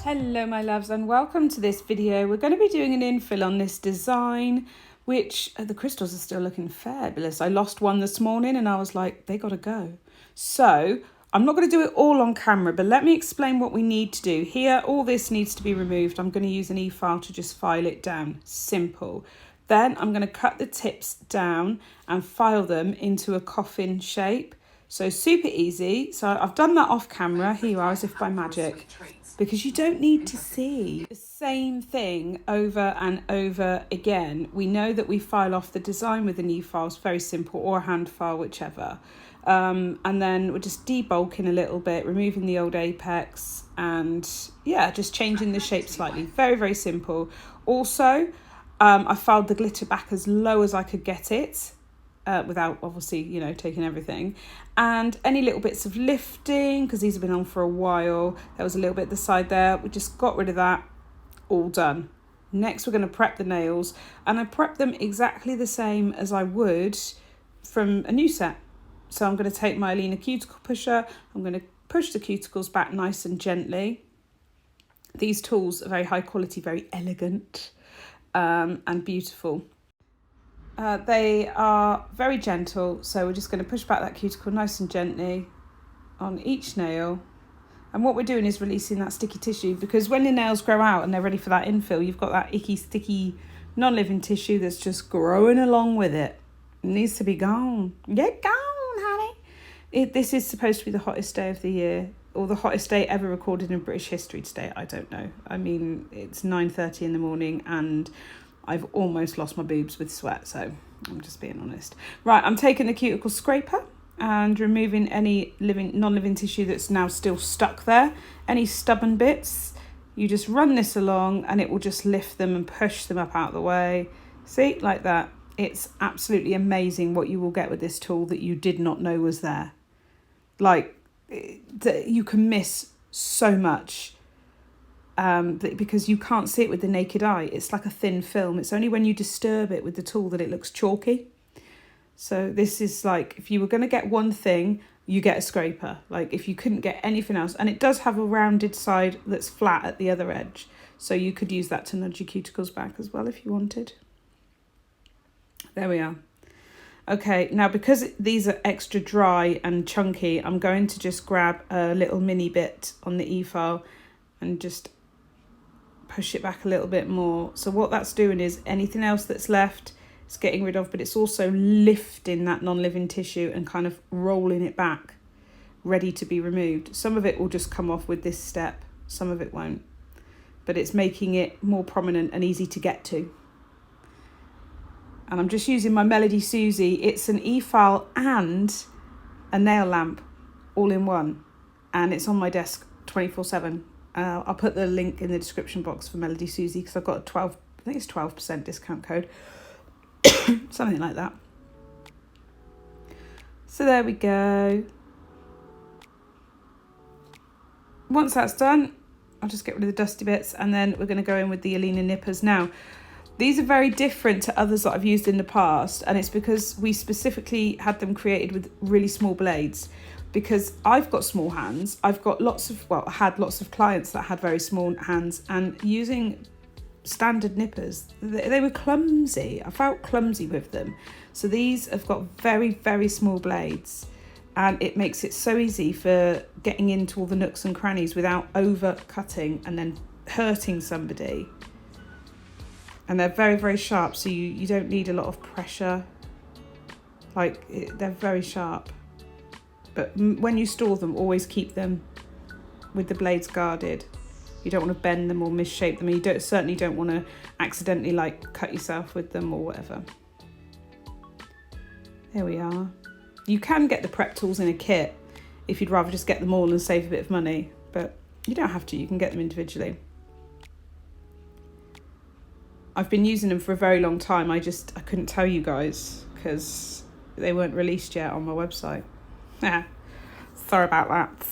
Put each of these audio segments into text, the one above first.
Hello my loves and welcome to this video. We're going to be doing an infill on this design, which the crystals are still looking fabulous. I lost one this morning and I was like, they got to go. So I'm not going to do it all on camera, but let me explain what we need to do. Here, all this needs to be removed. I'm going to use an e-file to just file it down. Simple. Then I'm going to cut the tips down and file them into a coffin shape. So super easy. So I've done that off camera. Here you are, as if by magic. Because you don't need to see the same thing over and over again. We know that we file off the design with an e-file, it's very simple, or a hand file, whichever. And then we're just debulking a little bit, removing the old apex, and yeah, just changing the shape slightly. Very, very simple. Also, I filed the glitter back as low as I could get it. Without obviously, you know, taking everything, and any little bits of lifting, because these have been on for a while. There was a little bit at the side there. We just got rid of that. All done. Next, we're going to prep the nails, and I prep them exactly the same as I would from a new set. So I'm going to take my Elena cuticle pusher. I'm going to push the cuticles back nice and gently. These tools are very high quality, very elegant, and beautiful. They are very gentle, so we're just going to push back that cuticle nice and gently on each nail. And what we're doing is releasing that sticky tissue, because when your nails grow out and they're ready for that infill, you've got that icky, sticky, non-living tissue that's just growing along with it. It needs to be gone. Get gone, honey. This is supposed to be the hottest day of the year, or the hottest day ever recorded in British history today. I don't know. I mean, it's 9:30 in the morning and I've almost lost my boobs with sweat, so I'm just being honest. Right, I'm taking the cuticle scraper and removing any non-living tissue that's now still stuck there. Any stubborn bits, you just run this along and it will just lift them and push them up out of the way. See, like that. It's absolutely amazing what you will get with this tool that you did not know was there. Like, you can miss so much. Because you can't see it with the naked eye. It's like a thin film. It's only when you disturb it with the tool that it looks chalky. So this is like, if you were going to get one thing, you get a scraper. Like if you couldn't get anything else. And it does have a rounded side that's flat at the other edge. So you could use that to nudge your cuticles back as well if you wanted. There we are. Okay, now because these are extra dry and chunky, I'm going to just grab a little mini bit on the e-file and just push it back a little bit more. So what that's doing is anything else that's left, it's getting rid of, but it's also lifting that non-living tissue and kind of rolling it back, ready to be removed. Some of it will just come off with this step, some of it won't, but it's making it more prominent and easy to get to. And I'm just using my Melodysusie. It's an e-file and a nail lamp all in one, and it's on my desk 24/7. I'll put the link in the description box for Melodysusie because I've got a 12% discount code. Something like that. So there we go. Once that's done, I'll just get rid of the dusty bits and then we're going to go in with the Elena nippers. Now, these are very different to others that I've used in the past, and it's because we specifically had them created with really small blades. Because I've got small hands, I've got had lots of clients that had very small hands, and using standard nippers, they were clumsy. I felt clumsy with them. So these have got very, very small blades, and it makes it so easy for getting into all the nooks and crannies without over cutting and then hurting somebody. And they're very, very sharp, so you don't need a lot of pressure. They're very sharp. But when you store them, always keep them with the blades guarded. You don't want to bend them or misshape them. And you certainly don't want to accidentally cut yourself with them or whatever. There we are. You can get the prep tools in a kit if you'd rather just get them all and save a bit of money. But you don't have to. You can get them individually. I've been using them for a very long time. I couldn't tell you guys because they weren't released yet on my website. Sorry about that.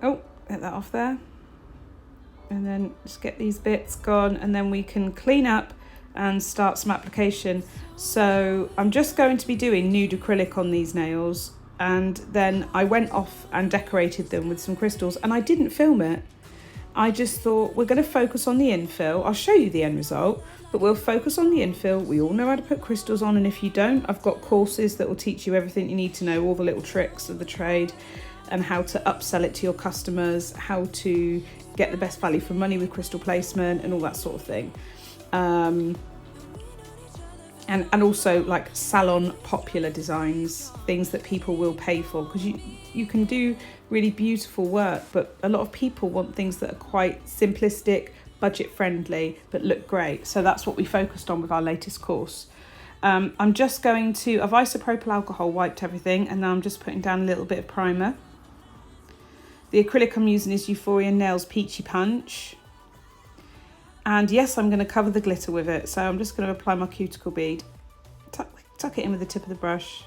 Oh, get that off there. And then just get these bits gone, and then we can clean up and start some application. So I'm just going to be doing nude acrylic on these nails. and then I went off and decorated them with some crystals, and I didn't film it. I just thought, we're going to focus on the infill. I'll show you the end result, but we'll focus on the infill. We all know how to put crystals on, and if you don't, I've got courses that will teach you everything you need to know, all the little tricks of the trade, and how to upsell it to your customers, how to get the best value for money with crystal placement and all that sort of thing. And also like salon popular designs, things that people will pay for, because you can do really beautiful work, but a lot of people want things that are quite simplistic, budget friendly, but look great. So that's what we focused on with our latest course. I'm just going to, I've isopropyl alcohol wiped everything, and now I'm just putting down a little bit of primer. The acrylic I'm using is Euphoria Nails Peachy Punch. And yes, I'm going to cover the glitter with it. So I'm just going to apply my cuticle bead. Tuck it in with the tip of the brush.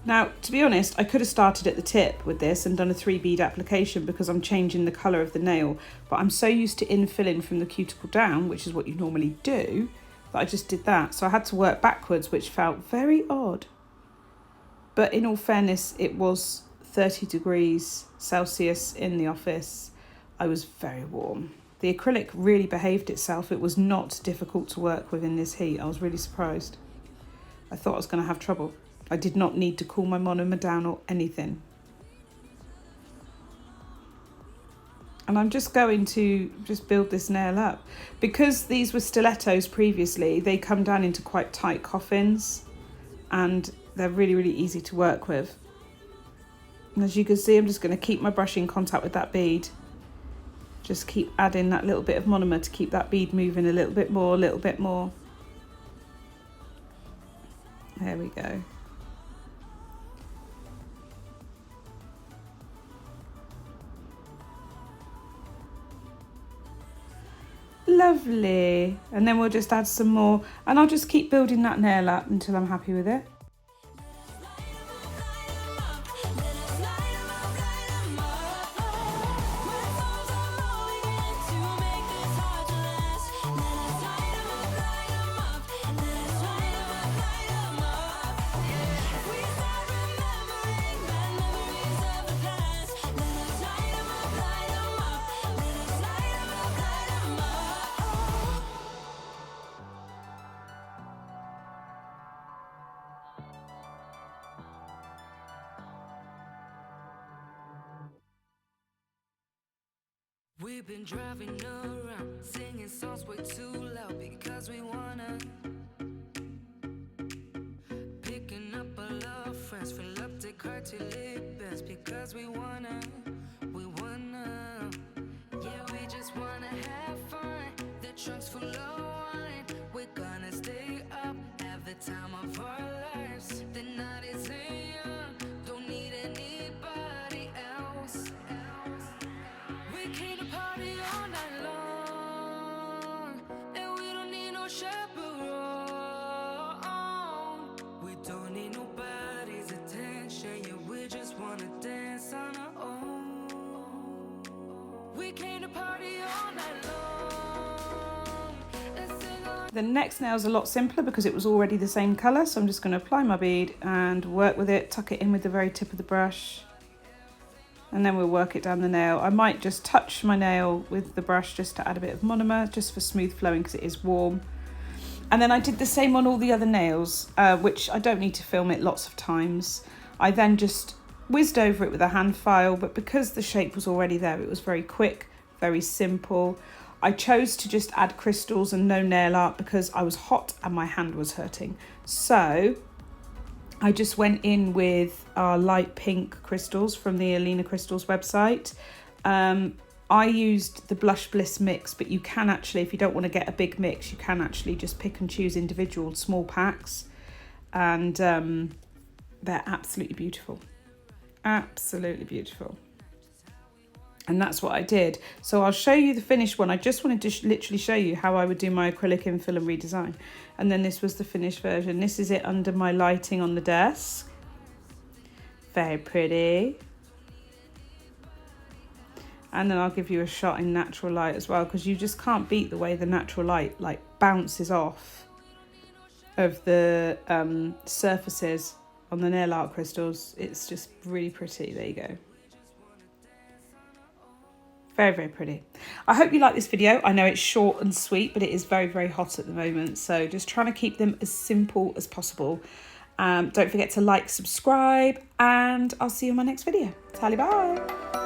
Now, to be honest, I could have started at the tip with this and done a 3 bead application because I'm changing the colour of the nail. But I'm so used to infilling from the cuticle down, which is what you normally do, that I just did that. So I had to work backwards, which felt very odd. But in all fairness, it was 30 degrees Celsius in the office. I was very warm. The acrylic really behaved itself. It was not difficult to work with in this heat. I was really surprised. I thought I was going to have trouble. I did not need to cool my monomer down or anything. And I'm just going to build this nail up. Because these were stilettos previously, they come down into quite tight coffins, and they're really, really easy to work with. And as you can see, I'm just going to keep my brush in contact with that bead. Just keep adding that little bit of monomer to keep that bead moving a little bit more, a little bit more. There we go. Lovely. And then we'll just add some more, and I'll just keep building that nail up until I'm happy with it. We've been driving around, singing songs way too loud because we wanna. Picking up our love friends, fill up the car till it bends because we wanna. Yeah, we just wanna have fun. The trunk's full of wine. We're gonna stay up, have the time of our lives. The night is young, don't need anybody else. We came to party all night long, and we don't need no chaperone. We don't need nobody's attention, yeah, we just wanna dance on our own. We came to party all night long and sing all. The next nail is a lot simpler because it was already the same colour, so I'm just going to apply my bead and work with it, tuck it in with the very tip of the brush. And then we'll work it down the nail. I might just touch my nail with the brush just to add a bit of monomer, just for smooth flowing because it is warm. And then I did the same on all the other nails, which I don't need to film it lots of times. I then just whizzed over it with a hand file, but because the shape was already there, it was very quick, very simple. I chose to just add crystals and no nail art because I was hot and my hand was hurting. So I just went in with our light pink crystals from the Alina Crystals website. I used the Blush Bliss mix, but you can actually, if you don't want to get a big mix, you can actually just pick and choose individual small packs. And they're absolutely beautiful. Absolutely beautiful. And that's what I did. So I'll show you the finished one. I just wanted to literally show you how I would do my acrylic infill and redesign. And then this was the finished version. This is it under my lighting on the desk. Very pretty. And then I'll give you a shot in natural light as well, because you just can't beat the way the natural light bounces off of the surfaces on the nail art crystals. It's just really pretty. There you go. Very, very pretty. I hope you like this video. I know it's short and sweet, but it is very, very hot at the moment. So just trying to keep them as simple as possible. Don't forget to like, subscribe, and I'll see you in my next video. Tally bye.